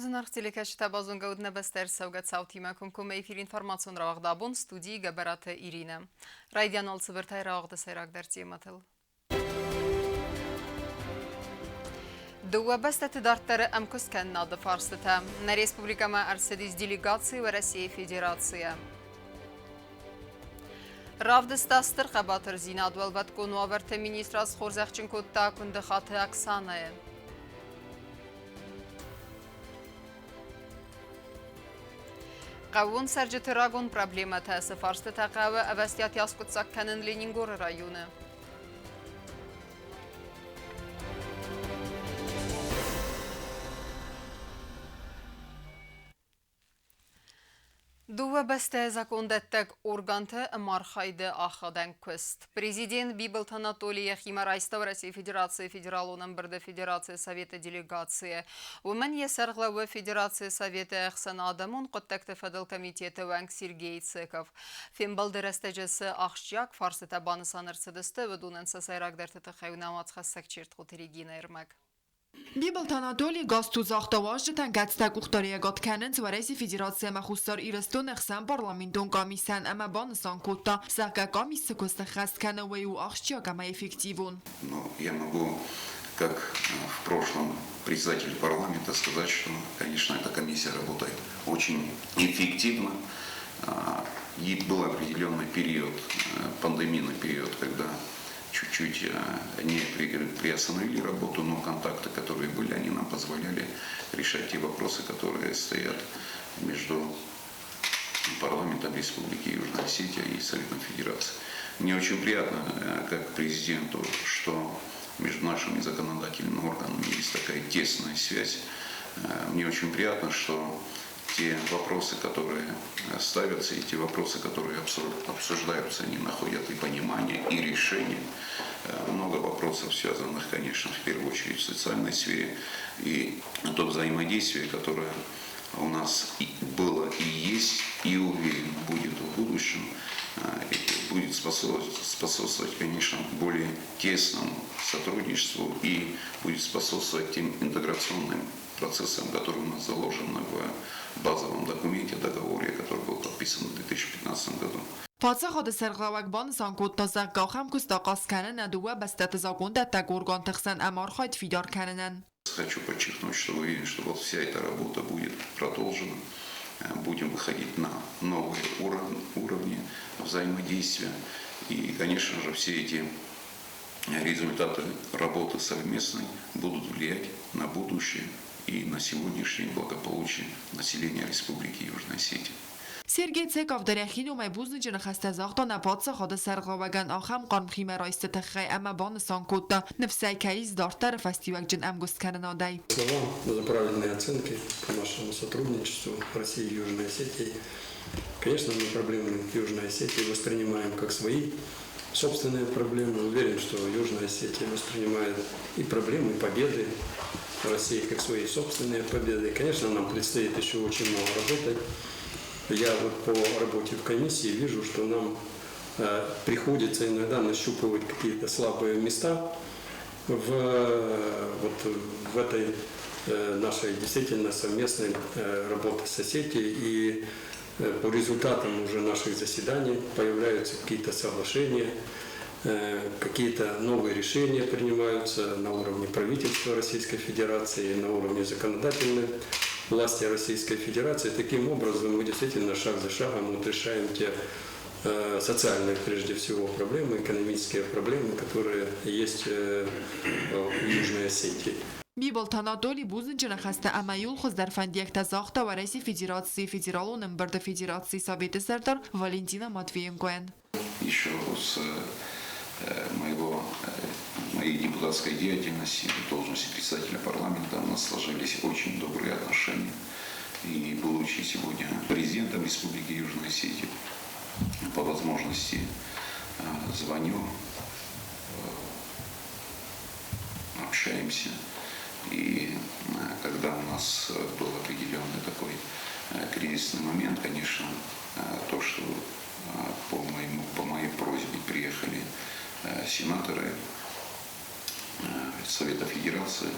Զնարխցիլիքաշ տաբազուն գաուդնը բստեր սավգատ սավթիմակում կոմեիֆիր ինформацион րաղդաբուն ստուդիի գաբարատը Իրինը։ Ռայդյան ալցı վրթայ րաղդը սայրակ դերցի մատıl։ Դուվաբստը դարտերը ամքուսկեն նադը ֆարստը на республикама арседис делегации в России Федерация. Равдыстастыр қабатыр зинадвал ваткону аверте министрас Хорзахченкотта күндіхаты Оксанае. Qavun sərcəti raqon problema təsi farstı təqəvə əvəstiyyat yaskutsak kənin Leningor rayonu. Dua beste zakondettek organtı marxaydı axadan küst. Президент Биболт Анатолий Яхимарайста России Федерации Федералуның бірді Федерация Советы делегации. Умен есарғлауы Федерация Советы әқсан адамын құттақты Федел комитеті вәнг Сергей Циков. Фембалды рәстәжесі ақшчак фарсы табаны санырсыдысты вәдунын сасайрагдарды тұқайунамат қассак черт құтырегина ермәк. Биболт Анатолий гасту захтаваждтан гацтак ухтария гатkanens و رئیس فدراسیون مخصوص ایرستون اخسان پارلمانتون کمیسن اما بانسان کوتا ساکا комиссия коста хасткана ویو ахчак ама эффективун. Но я могу, как в прошлом председатель парламента, сказать, что, конечно, эта комиссия работает очень эффективно. И был определенный период, пандемийный период, когда чуть-чуть они приостановили работу, но контакты, которые были, они нам позволяли решать те вопросы, которые стоят между парламентом Республики Южная Осетия и Советом Федерации. Мне очень приятно, как президенту, что между нашими законодательными органами есть такая тесная связь. Мне очень приятно, что те вопросы, которые ставятся, и те вопросы, которые обсуждаются, они находят и понимание, и решение. Много вопросов, связанных, конечно, в первую очередь в социальной сфере. И то взаимодействие, которое у нас было и есть, и уверен будет в будущем, будет способствовать, конечно, более тесному сотрудничеству и будет способствовать тем интеграционным процессам, которые у нас заложены в базовом документе, договоре, который был подписан в 2015 году. Фатса ходы сәрғлауак банысан котта зәккаухам күстақас кәнін әдуә бәстәті законда тәк орган тықсан әмар хайт фидар кәнінен. Хочу подчеркнуть, что уверен, что вот вся эта работа будет продолжена. Будем выходить на новые уровни взаимодействия. И, конечно же, все эти результаты работы совместной будут влиять на будущее и на сегодняшнее благополучие населения Республики Южной Осетии. Сергей Циков درخین و میبوزن جن خسته زاختا نپات خود سرقاوگن آخم قرم خیمه رایسته تخی اما بانسان کوتا نفسای کریز دارتر فستیوک جن امگوست کنن آدای. Словам за правильные оценки по нашему сотрудничеству России и Южной Осетии. Конечно, мы проблемы Южной Осетии воспринимаем как свои собственные проблемы. Уверен, что Южная Осетия воспринимает и проблемы, и победы России как свои собственные победы. И, конечно, нам предстоит еще очень много работать. Я вот по работе в комиссии вижу, что нам приходится иногда нащупывать какие-то слабые места в этой нашей действительно совместной работе с Осетией. И по результатам уже наших заседаний появляются какие-то соглашения, какие-то новые решения принимаются на уровне правительства Российской Федерации, на уровне законодательной власти Российской Федерации. Таким образом, мы действительно шаг за шагом вот решаем те социальные, прежде всего, проблемы, экономические проблемы, которые есть в Южной Осетии. Биболт Анатолий بوزن جن خسته اما یول خوز در فندیک تزاختا و رئیس فدراسیون فدرالونن برد فدراسیون سویت سردار والентина Матвиенкоен. Еще с моей депутатской деятельности, должности председателя парламента, у нас сложились очень добрые отношения. И будучи сегодня президентом Республики Южной Осетии, по возможности звоню, общаемся. И когда у нас был определенный такой кризисный момент, конечно, то, что по моей просьбе приехали сенаторы Совета Федерации,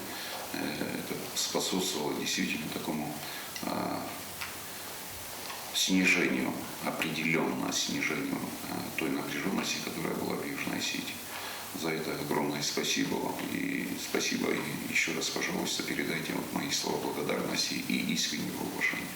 это способствовало действительно такому снижению, определенно снижению той напряженности, которая была в Южной Осетии. За это огромное спасибо вам. И спасибо еще раз, пожалуйста, передайте вот мои слова благодарности и искреннего уважения.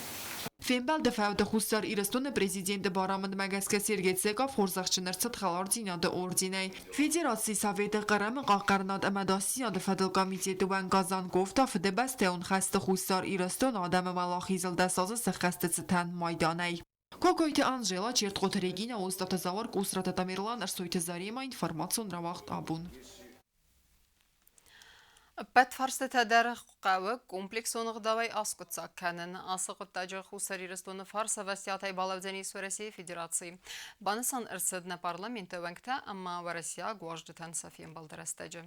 Фембал дефаута хустар ирастун президент бараманд магаска Сергей Цеков хорзахчинарцат халардинада ординай. Федерации Совета Карам Qaqarnad Amadasiyad Fadl Komiteti wan Qazan gofta fde baste un xasta хустар ирастун адам малахизl dasaz saxaststan майданай. Кокойте Анжела Чертгот Регина Устатазавар Кусрата Тамирлан Арсуйте Зарима информацион равахт абун. Пәтфарсты тәдәрі қауы комплекс оңығдавай асқытса кәнін асықыттажы хусарирыстуны фарса вәсиятай балавзәні Россия Федерации. Банысан ұрсыдны парламенті вәңкті, амма в Россия гуаждытан Софиен балдырастажы.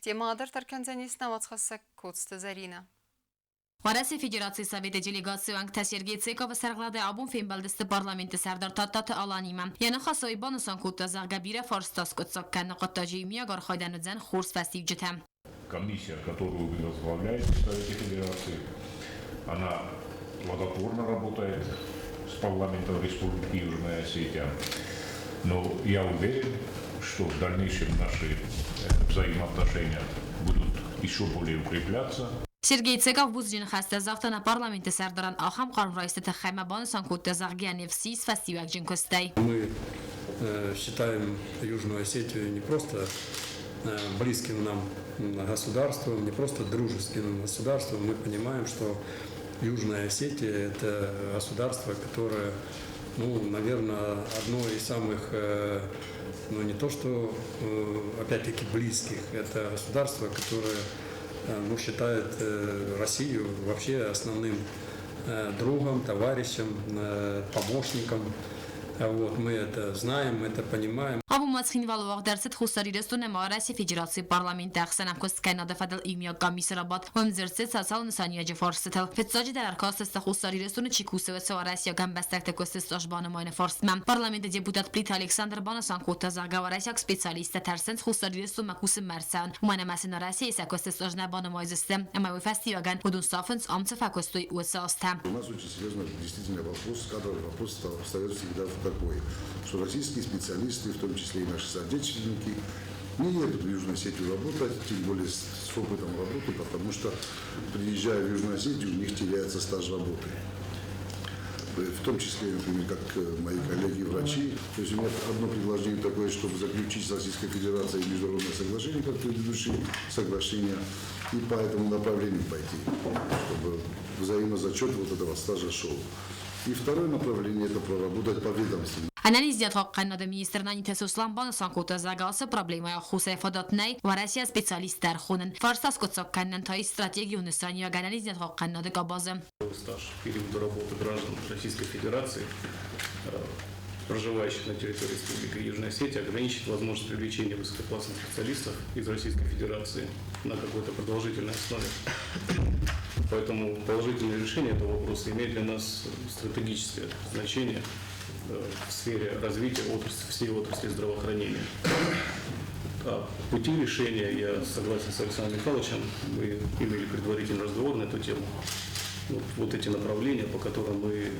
Тема адыр тарканзәнесіне ватқасы көтсті Зарина. Россия Федерации Совета делегации Вангта Сергей Цеков сарглады абун фембалдысты парламенті сәрдар таттаты аланима. Яны қасой банысан көтті зағгабира фарстас көтсақ кәні қыттажы имия ғарқайданудзән хорс фәстив жітем. Комиссия, которую вы возглавляете в Совете Федерации, она плодотворно работает с парламентом Республики Южная Осетия. Но я уверен, что в дальнейшем наши взаимоотношения будут еще более укрепляться. Сергей Цеков бузжин хасте завтра на парламенте сардаран ахам қарм райсты хайма банысан көтті зағгияны всис фестивак жин көстай. Мы считаем Южную Осетию не просто близким нам государством, не просто дружеским государством. Мы понимаем, что Южная Осетия – это государство, которое, наверное, одно из самых, не то что, опять-таки, близких. Это государство, которое считает Россию вообще основным другом, товарищем, помощником. Вот, мы это знаем, мы это понимаем. Абу Мацхин Валуах дерсет хусари рестуне Россия Федерации парламент ахсанам кост кайнада фадал имя комиссарабад вамзерсет сасал нсания джефорсетел фетсаджи در ارکاست хусари рестуне чикусе و Россия гамбастак кост ажбана майна форсман парламент депутат Плит Александр Банасан кота зага Россия специалист терсенс хусари рестун макус марсан майна масна Россия са кост ажна бана майзестем ама фестиваган будун сафенс амца факостой усаста. У нас очень серьезный действительно вопрос, кадровый вопрос остается всегда такой, что российские специалисты, в том числе и наши соотечественники, не едут в Южную Осетию работать, тем более с опытом работы, потому что, приезжая в Южную Осетию, у них теряется стаж работы. В том числе, например, как мои коллеги-врачи. То есть у меня одно предложение такое, чтобы заключить с Российской Федерацией международное соглашение, как предыдущие соглашения, и по этому направлению пойти, чтобы взаимозачет вот этого стажа шел. И второе направление – это проработать по ведомствам. Анализ қаннады министрнани Тесуслан Банасан кота загалсы проблемая хуса фадатнай ва Россия специалисттер хунын. Фарстас котсак каннан тай стратегию несания анализ қаннады габазы. Стаж периода работы граждан Российской Федерации, проживающих на территории Республики Южная Осетия, ограничит возможность привлечения высококлассных специалистов из Российской Федерации на какой-то продолжительной основе. Поэтому положительное решение этого вопроса имеет для нас стратегическое значение в сфере развития всей отрасли здравоохранения. Пути решения, я согласен с Александром Михайловичем, мы имели предварительный разговор на эту тему. Вот эти направления, по которым мы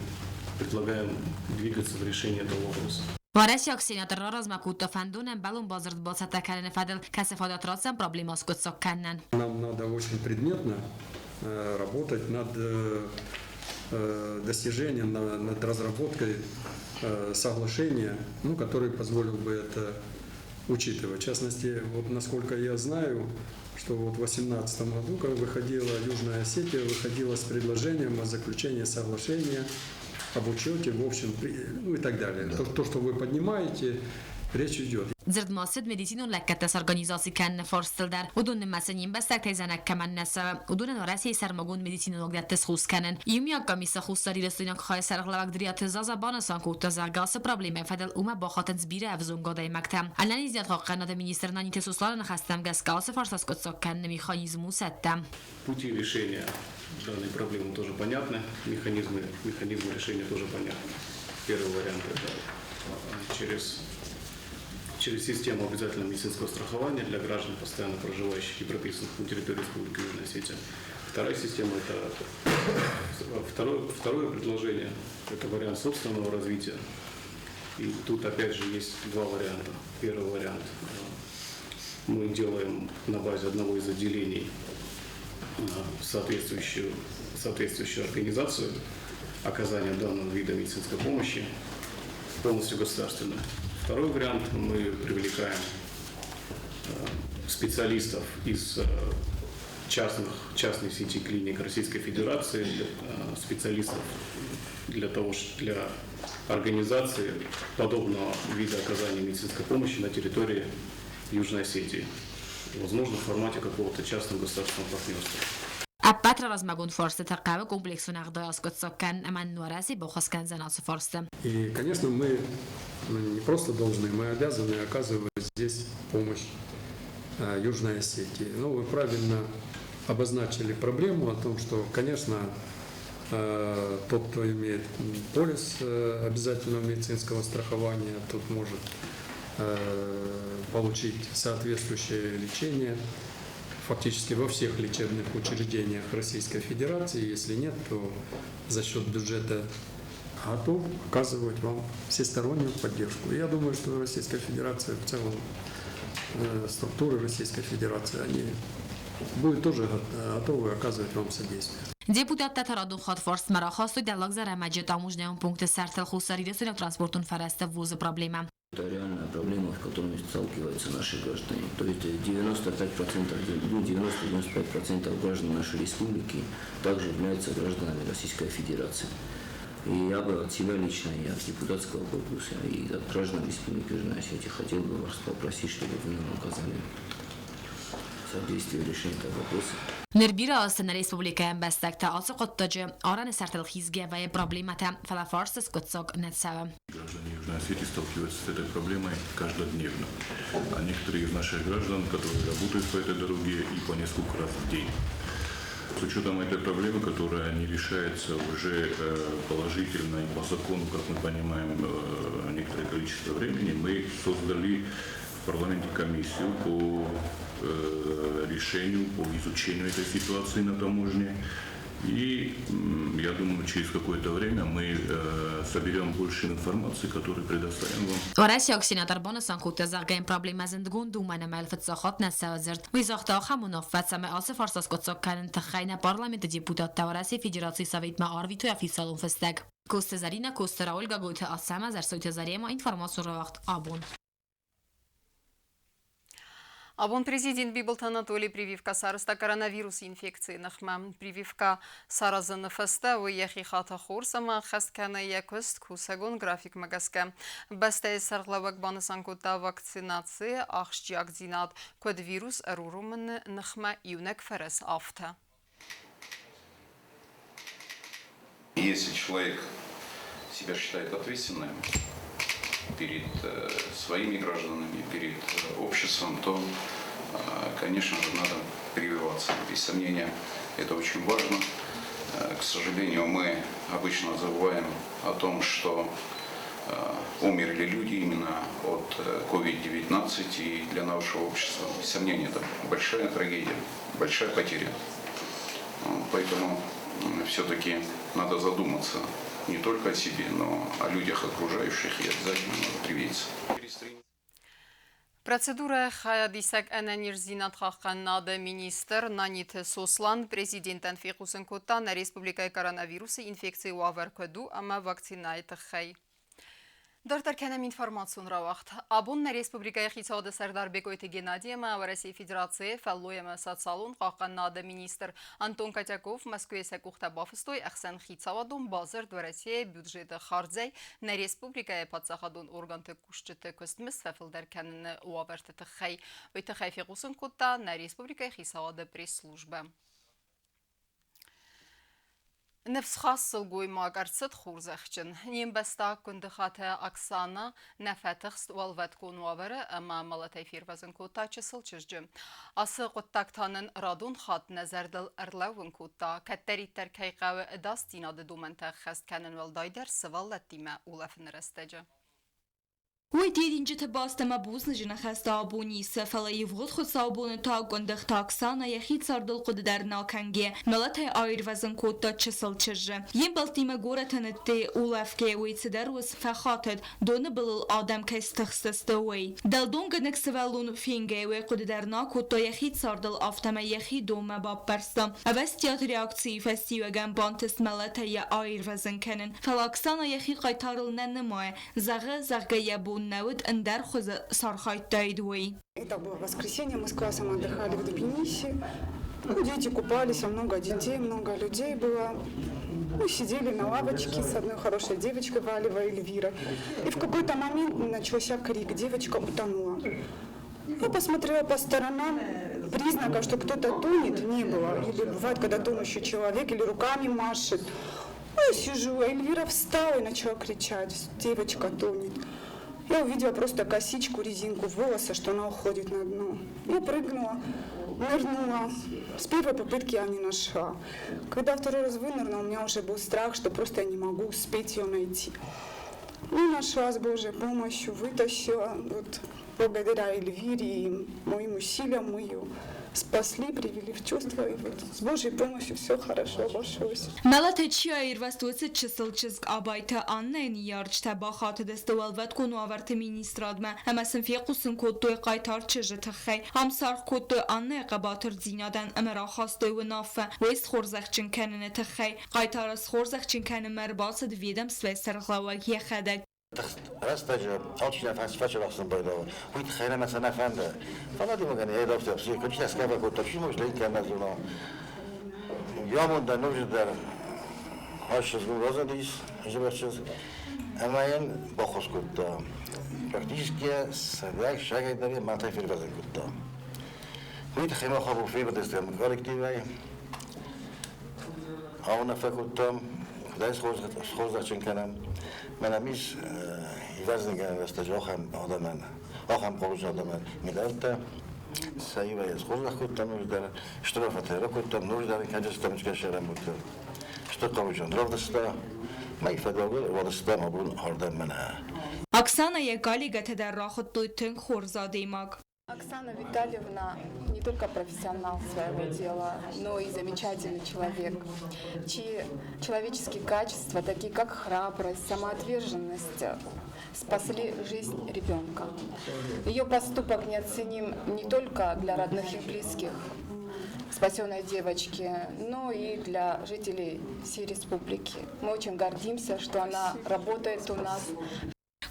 предлагаем двигаться в решении этого вопроса. Россия сенатор размакута фандунен балун базард болсата канен фадел касефадат рацам проблема с котсок канен. Нам надо очень предметно работать над достижением, над разработкой соглашения, который позволил бы это учитывать. В частности, вот насколько я знаю, что вот в 2018 году, как выходила Южная Осетия, выходила с предложением о заключении соглашения об учете, в общем, и так далее. Да. То, что вы поднимаете, речь идет. Zrdmased medicinu lekketes organizacji kenne forstelder. Udun mesenyin beszek tezenek kemennese. Udun a reszély szermagun medicinolog dettes huszkenen. Imiak kamissa huszari resztőnek hajszerglavak driat zaza banasankóta zárgalsa problémák fedel bahatens bire evzungodai megtem. Elleniznyat haqqana de miniszter nani tesuszlalan hastem geszkalsa farsaskotszak kenne mechanizmu settem. Пути решения данной проблемы тоже понятны, механизмы решения тоже понятны. Первый вариант – это через систему обязательного медицинского страхования для граждан, постоянно проживающих и прописанных на территории Республики Южная Осетия. Вторая система – это второе предложение, это вариант собственного развития. И тут опять же есть два варианта. Первый вариант мы делаем на базе одного из отделений соответствующую организацию оказания данного вида медицинской помощи, полностью государственную. Второй вариант – мы привлекаем специалистов из частной сети клиник Российской Федерации, специалистов для организации подобного вида оказания медицинской помощи на территории Южной Осетии, возможно, в формате какого-то частного государственного партнерства. Апатра размагун форсты такавы комплексу нагдаяс котсоккан аман нуараси бохаскан занасы форсты. И, конечно, мы не просто должны, мы обязаны оказывать здесь помощь Южной Осетии. Ну, вы правильно обозначили проблему о том, что, конечно, тот, кто имеет полис обязательного медицинского страхования, тот может получить соответствующее лечение фактически во всех лечебных учреждениях Российской Федерации. Если нет, то за счет бюджета готов оказывать вам всестороннюю поддержку. И я думаю, что Российская Федерация в целом, структуры Российской Федерации, они будут тоже готовы оказывать вам содействие. Депутат Татарадун Хатфорст Марахасту диалог за рамаджи тамужнеун пункты сартел хусари ресурсов транспортун фараста вузы проблема. Это реальная проблема, с которой сталкиваются наши граждане. То есть 90-95% граждан нашей республики также являются гражданами Российской Федерации. И я бы от себя лично, и от депутатского корпуса, и от граждан Республики Южной Осетии хотел бы вас попросить, чтобы вы нам оказали содействие в решении этого вопроса. Нербира Асана Республика Бестакта Аса Коттаджи Аран Сартел Хизгевая проблемата Фалафарсас Котсок Нетсава. Граждане Южной Осетии сталкиваются с этой проблемой каждодневно. А некоторые из наших граждан, которые работают по этой дороге и по несколько раз в день. С учетом этой проблемы, которая не решается уже положительно и по закону, как мы понимаем, некоторое количество времени, мы создали в парламенте комиссию по решению, по изучению этой ситуации на таможне. И я думаю, через какое-то время мы соберем больше информации, которую предоставим вам. Орасия Оксинатор Бонасан Кутазаргейм проблема зендгун думана мальфацахат насазерт. Визахта хамунов фацаме асе фарсас котсоккан тахайна парламент депутат Орасия Федерации Совет ма арвиту официалун фестег. Костезарина Костера Ольга Гойта Асама Зарсойтезарема информацию равахт абон. Абон президент Биболт Анатолий прививка сарыста коронавирус инфекции нахма. Прививка саразаны феста уехи хата хорсама хасткана якост кусагон график магаска. Бастай сарлавак банасанкута вакцинации ахшчак зинат код вирус арурумын нахма юнек ферес афта. Если человек себя считает ответственным перед своими гражданами, перед обществом, то, конечно же, надо прививаться. Без сомнения, это очень важно. К сожалению, мы обычно забываем о том, что умерли люди именно от COVID-19, и для нашего общества, без сомнения, это большая трагедия, большая потеря. Поэтому все-таки надо задуматься не только о себе, но о людях окружающих, и обязательно надо привиться. Процедура хаядисак эненирзинат хахканнады министр Нанит Сослан президентен фикусен кота на республикай коронавирусы инфекции уаверкаду, ама вакцинайты хай. Дартар кенем информацион равахт. Абун на республикай хитсады Сардарбекойты Геннадиема в России Федерации фаллоема социалун хахканнады министр Антон Котяков Москве сакухта бафыстой ахсан хитсавадун базар в России бюджеты хардзай на республикай подсахадун органты кушчеты костмыс фафилдар кенен уаверты хай. Ойты хай фикусен кота на республикай хитсавады пресс-служба. نفس خاص الجوي ما قرصت خورزخشن نيم بستا كنت خاطة أكسانا نفتخست والفت كون وابرة أما ملتي فير وزن كوتا چسل چجم أصل قطاك تانن رادون خاط نظر دل أرلاون كوتا كتري تركي قوة داستينا دو منطق خست كانن والدايدر سوال لتيمة أولفن رستجه ويديدين باستم بوزن جنخست آبونی سفلای وقت خود صابون تا گندخ تاکسانا یخید سردل قد در ناکنگی ملت آیر وزن کود تا چسل چجه یم بلتیم گوره تنتی اولف که ویتدر وز فخاتد دون بلل آدم که استخستستوی دل دون گنک سوالون فینگه وی قد در ناکود تا یخید سردل آفتم یخید دوم باب برستم اوستیات ریاکسی فستیو گم بانتس ملت یا آیر وزن کنن فلاکسانا یخید قایتارل ننمای زغه یبون نود اندر خوز سارخایت دایدوی. Это было воскресенье, мы с классом отдыхали в Дубнисе. Дети купались, много детей, много людей было. Мы сидели на лавочке с одной хорошей девочкой, Валева Эльвира. И в какой-то момент начался крик, девочка утонула. Я посмотрела по сторонам, признака, что кто-то тонет, не было. Или бывает, когда тонущий человек или руками машет. Я сижу, а Эльвира встала и начала кричать, девочка тонет. Я увидела просто косичку, резинку волоса, что она уходит на дно. Я прыгнула, нырнула. С первой попытки я не нашла. Когда второй раз вынырнула, у меня уже был страх, что просто я не могу успеть ее найти. Ну, нашла с Божьей помощью, вытащила. Вот, благодаря Эльвире и моим усилиям мы ее спасли, привели в чувство, и вот с Божьей помощью все хорошо обошлось. ملت چیایر وستوس چسل چسک آبایت آنه نیارچ تبا خاط دستوال ود کنو آورت مینیستراد ما اما سنفی قسن کود دوی قایتار چجه تخی هم سارخ کود دوی آنه قباتر زینادن اما را خواست دوی و نافه ویست خورزخ چن کنن تخی قایتار از خورزخ چن کنن مرباس دویدم سوی سرخلاوک یخدک راستا اوتش نفس فشل اصلا بايدو ويت خير مثلا فند فلا دي مكان ايه دكتور سي كنت اسكابا كنت شو مش لين كان نزلوا يوم ده نوجد در هاش زغون розадис جبرچز اما ين بخص كنت практически садак шагай дали матай фервазен كنت ويت خير خبر في بدستم коллективай اون فكنت دايس خوزا کنم من همیش ایوازن کنم استجاهم آدمان آخام قروج آدمان میدارد سعی ویز خوزا کردم نور داره اشترافت را کردم نور داره که جستم چه شرم بود اشتر قروجان را دسته ما فداگل و دسته مبرون آردن منه Оксана Ягалига در راه دوتن خورزاده ماگ. Оксана Витальевна не только профессионал своего дела, но и замечательный человек, чьи человеческие качества, такие как храбрость, самоотверженность, спасли жизнь ребенка. Ее поступок неоценим не только для родных и близких спасенной девочки, но и для жителей всей республики. Мы очень гордимся, что она работает у нас.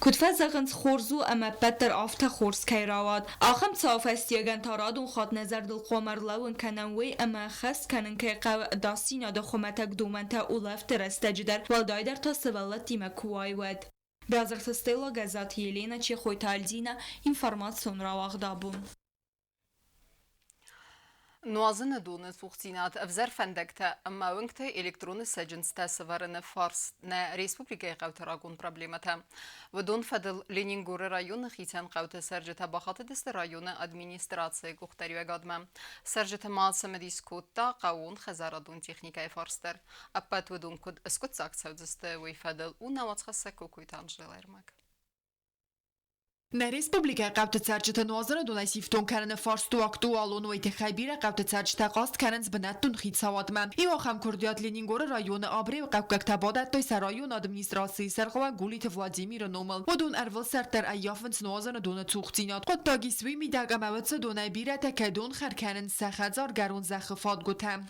کتفه زغنز خورزو اما بدر آفت خورز که رواد آخم صاف استیگن تارادون خواد نظر دل قمر لون کنوی اما خست کنن که قو داسینا دا خمتک دومنتا اولفت رستجدر والدایدر تا سوالت دیمه کوای ود بازرت استیلا گزات یلینا چی خوی تالدینا інформацион равагдабун. Nuazını donu suxtinat evzer fendekte ama vengte elektronu secinste severine fars ne Respublikaya qavtaragun problemete. Ve don fedil Leningori rayonu xiten qavte sercete baxatı deste rayonu administrasiya guxtari ve gadme. Sercete malseme diskotta qavun xezaradun texnikay farsder. Appat ve don kud eskut saksavdiste ve fedil u navatxasa kukuytan jilermek. نه ریسپوبلیکای قبط ترجت نوازن دونای سیفتون کردن فارس تو اکتوالون و ایتخابیر قبط ترجت قاست کردن بنتون خیت سواد من. ایوا خم کردیات لینینگور رایون آبری و قبق تبادت توی سرایون آدمنیستراسی سرقوا گولیت ولادیمیر نومل و دون ارول سرتر ایافنس نوازن دون توختینات خود تاگیسوی میداگم اوت دونای بیره تکدون خر کردن سخزار گرون زخفات گوتم.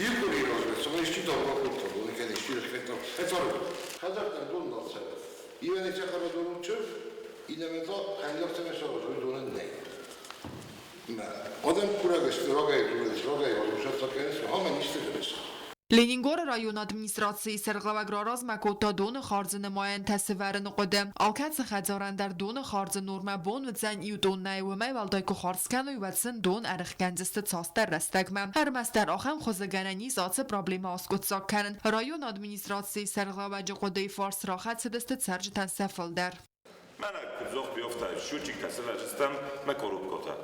Ήρθε sono riuscito a qualcosa, non è che riuscire a scrivere. E sono, Kazak'tan dondan sen. İven içe kadar donun çöp, inemeto kaynak sene sonra donun ne? Odem kurageç, rogay, oluşatsa kendisi hemen istedir. لینینگور رایون آدمنیستراسی سرقلوگراراز مکوتا دون خارز نماین تسورن قدم آلکت سخدزارن در دون خارز نورمه بون و زن ایو دون نیومه والدای که خارز کن و وزن دون ارخ گنزست تاستر رستگمه هر مستر آخم خوزگننی زاده پرابلیم آسکوت ساک کنن رایون آدمنیستراسی سرقلوگ قده فارس راخت سدست سرجتن سفل در من کزوخ بیافته شوچی کسل اجستم مکروب کتا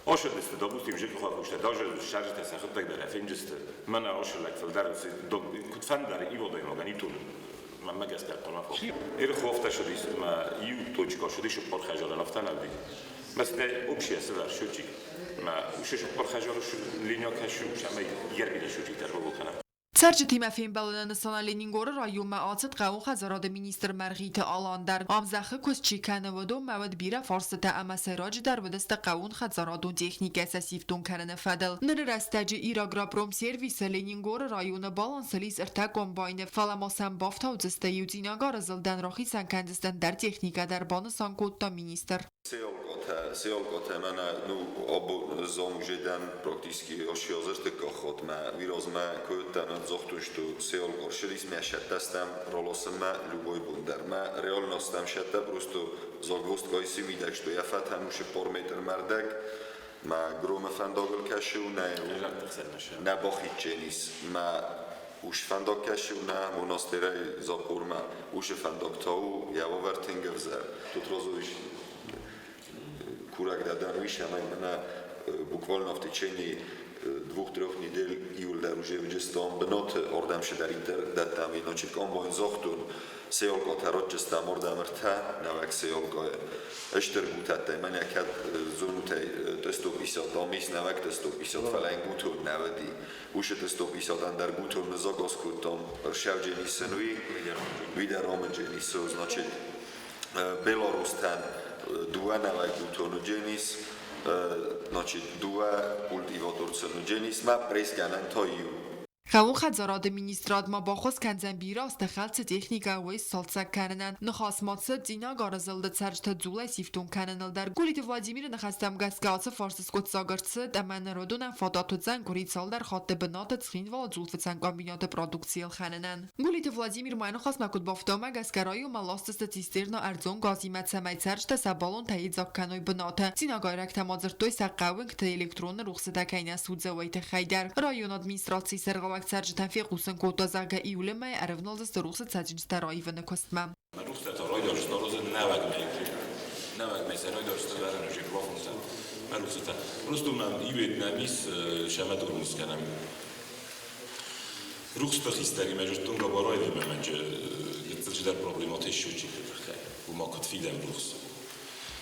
Ošedeste, dopustim, že ušte dože, šaržite sa chodtek da refinđeste, mana ošelek feldarusi, kod fandari i vodojmo ga nitu, ma megastar to nafo. Ir hofta šodis, ma ju točko, šodis u porhažala naftanavdi. Ma ste opšija sever šuči, ma ušeš u porhažala linjoka šama yerbili šuči terbogu kana. سرچ تیم فیلم بلند نسان لینینگور رایوم آتت قاون خزاراد مینیستر مرغیت آلان در آمزخه کس چیکن و دو مواد بیره فارست اما سراج در ودست قاون خزاراد و تکنیک اساسیفتون کرن فدل نر رستج ایراگرا پروم سرویس لینینگور رایون بالانسلیز ارتقام باین فلاماسم بافتا و زسته یوزیناگار زلدن راخی سنکندستن در تکنیک در بانسان کوتا مینیستر Seolkote mene zomžeden praktiski ošiozerteka chodme, výrazme köten zohtustu Seolkor šelisme šettestem, rolosme Ljuboj Bunderme, realnostem šette prostu zagvostkaj simidek, što je fethen už pormeter merdek, me grome fendagel kesiu, ne bachitjenis, me už fendag kesiu, ne monasterej zaporme, už fendag tau, javo vertingevzer, тут rozumíš, Kurak dadan vyššia najmä bukvalno v tečení 2-3 neděl jul dar už je vžestom benot ordam še dar interdatam inoči kombojn zohtun seolko ta ročestam ordam rta navak seolko je ešter gutate mene kad zunutej testo pisat domis navak testo pisat falain gutun navadi už je testo pisat andar gutun zagoskutom šavđeni senui vidar omeđeni su znači Belorustan duanelai glutonogenis, znači dua cultivatorceanogenis, ma prescanan toiu. قاون خزاراد مینیستراد ما با خوز کنزن بیراست خلص تکنیکا وی سالسک کننن نخواست ماتسد زینا گارزلد سرجت زوله سیفتون کننل در گولیت ولادیمیر نخستم گسگاس فارسس کت ساگرتسد اما نرودون فاداتو زن گورید سال در خاطر بنات تخین والا زولف زن کامبینات پرودکسیل خننن گولیت ولادیمیر ما خواست مکد بافتامه گسگرایی و ملاست ستیسترنا ارزون گازیمت سمایت سرجت سبالون تایید زاکنوی بنات زینا گایرک تمازرتوی سقاون کت الکترون رخصده کینه سود زویت خیدر رایون ادمینستراسی سرغا Sarge tanfi qusen kota zaga iule mai arevnal z rusa tsajin starai vene kostma. Rusa ta rojdor storoze nevag se rojdor stovarano že profunsa. Rusa ta prostu nam ivet na mis shamatur muskanam. Rusta histeri među tunga borojde među tsajidar problemate shuchi. U makot fidem rusa.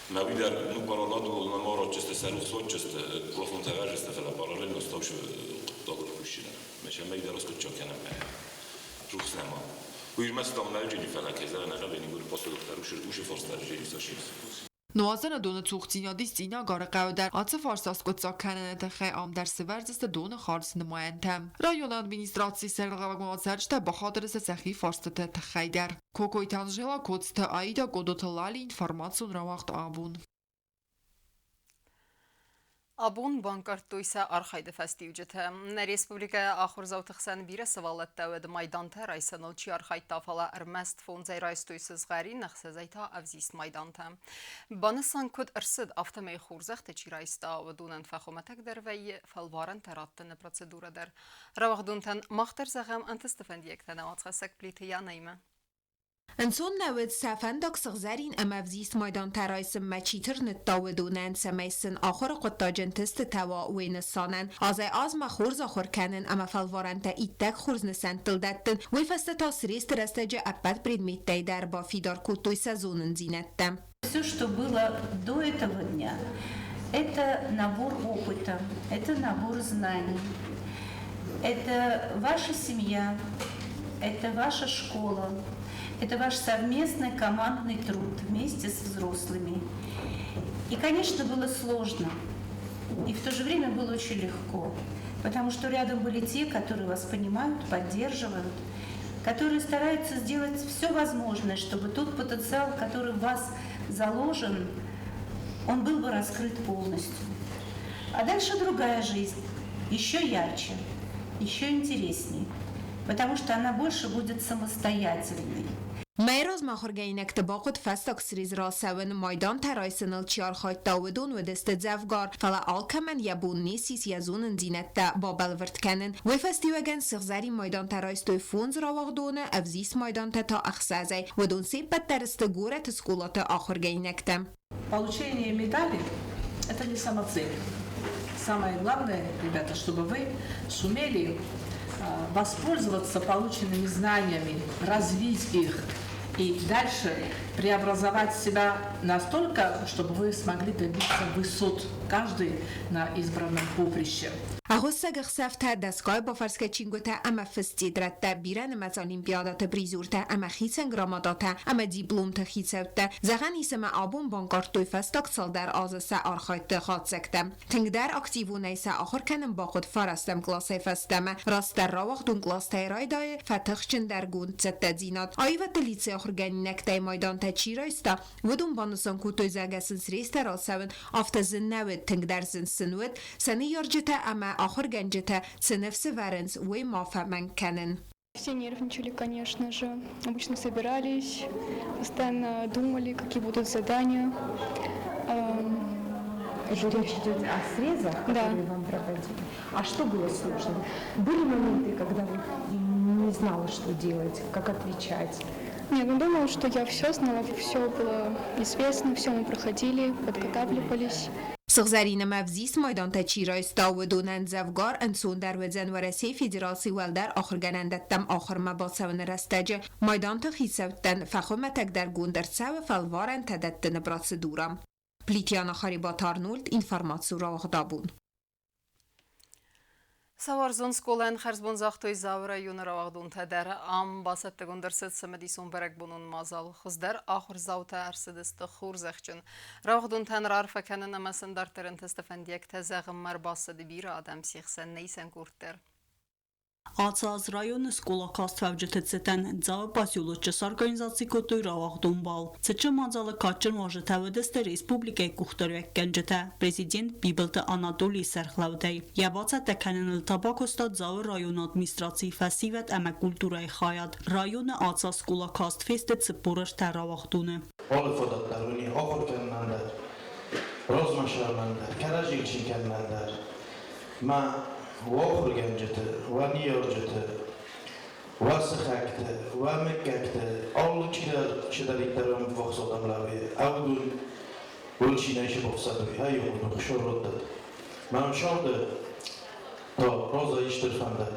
Ma vidar nu paroladu na moro česte sa ruso česte profunta važeste fela paralelno stopšu dobro kušina. Među me ide rozkočio kenem ruh znamo. Už mestom nađeni fela kezela na rabeni guri posle doktor uši forstar ženi sa šis. نوازن دون توختینا دیستینا گار قودر آت فارساس کتسا کنن تخی آم در سورزست دون خارس نمایندم رایون ادمینستراسی سرغوگ موازرج تا بخاطر سخی فارست تخی در کوکوی تنجلا کتست آیدا گودوت لالی انفرماتسون را وقت آبون Abun bankartuysa arxaydı fəstiyucete. Respublikaya axır zavtıqsan biri sıvallatda ve maydanta raysanılçı arxayda fala ermest fonzay raystuysız gari naxsazayta avzist maydanta. Banısan kod ırsid aftamay xurzaq teçi raysta ve dunan faxomatak der ve falvaran terattını procedura der. Ravaqduntan maxtar zağam antistefendiyekten amatxasak plitiya neyme. انسون نود سفندق صغزرین اما وزیست مایدان ترایسم مچیتر نتاودونن سمیسن آخر قطاجن تست توا وینسانن آزای آز مخورز آخر کنن اما فالوارن تا ایتک خورز نسن تلدتن وی فست تا سریست رستج اپت предметтай در با фидар кутой сезонен зинеттем. Все, что было до этого дня, это набор опыта, это набор знаний, это ваша семья, это ваша школа. Это ваш совместный командный труд вместе с взрослыми. И, конечно, было сложно. И в то же время было очень легко. Потому что рядом были те, которые вас понимают, поддерживают, которые стараются сделать все возможное, чтобы тот потенциал, который в вас заложен, он был бы раскрыт полностью. А дальше другая жизнь, еще ярче, еще интереснее. Потому что она больше будет самостоятельной. میراز مخورگینک تباقد فستاک سریز را سون مایدان ترایسنل چیار خواهد تاودون و دست زفگار فلا آلکمن یبون نیسیس یزونن زینت تا بابلورد کنن و فستیوگن سخزاری مایدان ترایستوی فونز را واغدونه افزیس مایدان تا اخسازی و دون سیپت درست گوره تسکولات آخورگینک تم. Получение медали – это не самоцель. самое главное, ребята, чтобы вы сумели воспользоваться полученными знаниями, развить их и дальше преобразовать себя настолько, чтобы вы смогли добиться высот, каждый на избранном поприще. Агوستا گخسفته دستگاه با فرسکه چینگوته اما فستیدرته بیرن مز اولیمپیادات بریزورته اما خیسن گراماداته اما دیپلوم تخیصوته زغن ایسم آبون بانکارتوی فستاک سال در آزسه آرخایت خاد سکته تنگ در اکتیوونه ایسه آخر کنم با خود فارستم کلاسه فستمه راست در را وقتون کلاس تایرای دای فتخشن در گوند زده دینات آی و تلیتسی آخر گنی نکته مایدان تا چی رایسته ودون بانسان کوتوی زگسن سریسته را سون آفت زن نوید تنگ در زن سنوید سنی یارجته اما آخر گنجته سنفس ورنز وی مافهمن کنن. Все нервничали, конечно же. Обычно собирались, постоянно думали, какие будут задания. Речь идет о срезах, которые вам проводили. А что было сложно? Были моменты, когда вы не знала, что делать, как отвечать? Нет, ну думаю, что я все знала, все было известно, все мы проходили, подготавливались. سغزرین مفزیس مایدان تا چی رایستا و دونن زفگار انسون در وزن و رسی فیدراسی ولدر آخر گنندت تم آخر مباسون رستجه مایدان تا خیسوتن فخومتک در گوندر سو فالوارن تدتن براسدورم. پلیتیان آخری با تارنولد اینفرماتسو را اغدابون. Саварзон сколен херзбон захтой завра юнаравагдун тедер ам басетте гондерсет самедисон берек бунун мазал хуздер ахур завта арсидист хурзахчун равагдун тен рарфа кенен амасен дар терен тестефендиек тезагым марбасыды bir адам сихсен нейсен куртер. Ացած ռայոնը սկոլակաստ վավջթեցետեն ձավը պասյուլոչս արգանիզացի կոտոյ ռավաղդուն բալ։ Ծճը մանձալը կաճն մաժետավդստը ռեսպուբլիկայ կուխտորվեք կենջետը, պրեզիդենտ բիբլտը Անատոլի Սերխլավդեյ։ Եվացա տեքանեն լտաբակոստա ձավը ռայոն ադմինիստրացի ֆասիվետ əmə կուլտուրայ խայատ։ Ռայոնը ացած սկոլակաստ ֆեստը ծպորır tə ռավաղդունը։ Olı fodatlarını okur kendiler, rozmaşlarlar, karajil çinkenler, ma وآخر جنجته ونيارجته وسخكته ومككته أول شدار يترم بفخص دملاوي أول ولشي نيش بفصدوي هاي يوم بخشور ردت ما مشارده تا روزا يشترفنده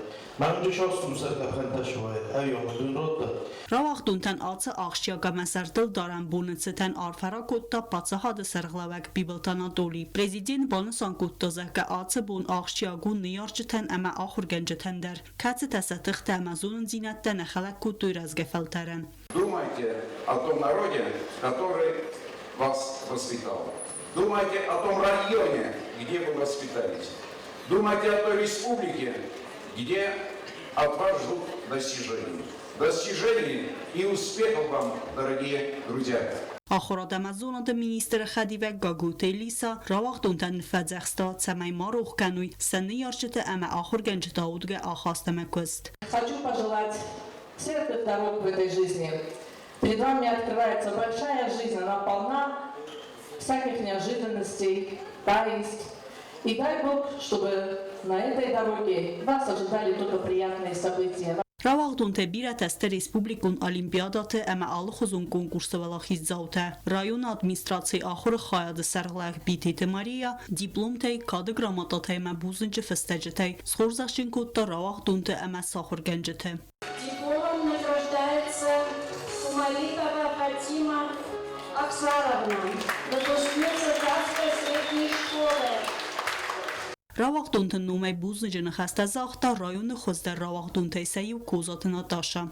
ما منجو شاستم سرقة خنته شوية هاي يوم دون ردت Ռավաղդունտան ացը աղշյագամասարտել դարան բունեցետան արվարա կոտտա պացահադը սերղլավակ բիբլտանատոլի։ Պրեզիդենտ բանսան կոտտոզակը ացը բուն աղշյագուն նիարջտան əmə ախուր գենջտան դար։ Կացը տասատղտը əmazonun զինատտան əխալակ կոտույր ազգեֆալտարան։ Думайте о том народе, который вас воспитал. Думайте о том районе, где вы воспитались. Думайте о той республике, где от вас ждут достижений. Достижений и успехов вам, дорогие друзья! Ախորադամազոնը մինիստրը խադիվակ գագուտելիսա ռավաղդունտան ֆաձախստա ցամայ մարուխ կանույ սնի արժետը ամա ախոր գենջտա ուդգե ախաստամակուստ Хочу пожелать светлых дорог в этой жизни. Перед вами открывается большая жизнь, она полна всяких неожиданностей, таинств. И дай Бог, чтобы на этой дороге вас ожидали только приятные события. Ռավաղդունտե բիրատեստը ռեսպուբլիկուն օլիմպիադատը əmə ալը խոզուն կոնկուրսը վալախից զավտը։ Ռայոն ադմինիստրացիի ախորը խայադը սərղլայք բիտեյտը Մարիա, դիպլոմ թեյ, կադը գրամատատ əmə բուզնջը ֆստեջը թեյ, սխորզաշին կոտտը ռավաղդունտը əmə սախոր գենջը թե։ Дипломом награждается Сумалитова Фатима Аксаровна, выпускница Казской средней школы. Ռավաղդունտը նում է բուզնջը նխաստազաղտա ռայոնը խոզդեր ռավաղդունտը սեյ ու կոզատը նատաշա։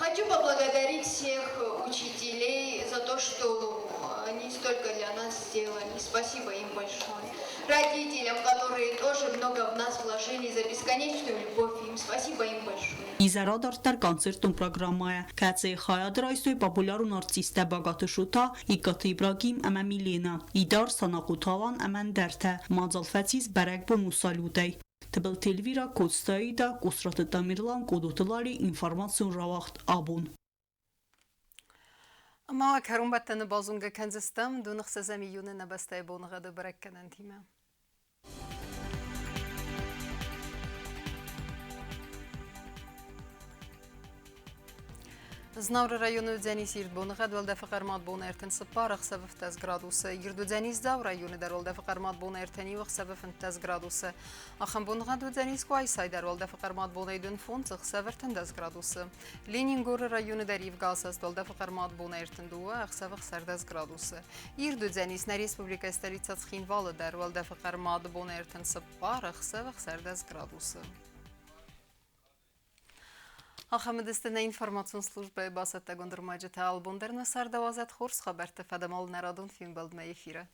Хочу поблагодарить всех учителей за то, что они столько для нас сделали. Спасибо им большое. Родителям, которые тоже много в нас вложили, за бесконечную любовь им. Спасибо им большое. Իզարադարտար կոնցերտում պրոգրամայա կացեի խայադրայսույ պապուլարուն արտիստը բագատը շուտա իգատը իբրագիմ əmə միլենա իդար սանախութավան əmən դərtə մածալվեցիս բərək բոն ուսալուտեյ տբել տելվիրա կոստայիդա կուսրատը տամիրլան կոդոտլարի ինվարմացիոն ռավաղտ աբուն Ama karum battani bazunga kanzistam dunıq sezemi yuni nabastay bonğadı bırakkanan tima. Znavr rayonu Dzenis Irdbonıqad vəl dəfəqərmad bona ertən sıparıq səbəf təz gradusı. Yirdu Dzenis Zav rayonu dərol dəfəqərmad bona ertəni vəq səbəfən təz gradusu. Axın bonıqad və Dzenis Qoaysay dərol dəfəqərmad bona edün fonçıq səvərtən təz gradusu. Leningor rayonu dəriv qalsas dol dəfəqərmad bona ertən duva əq səvəq sərdəz gradusu. Yirdu Dzenis nə Respublika stəlicəc xinvalı dərol dəfəqərmad bona ertən sıparıq səvəq sərdəz gradusu. Ахамедистина информацион служба басатта гондурмаҷи таалбондер насар 12 хурс хабарта фадамал нарадун филм балдма эфира.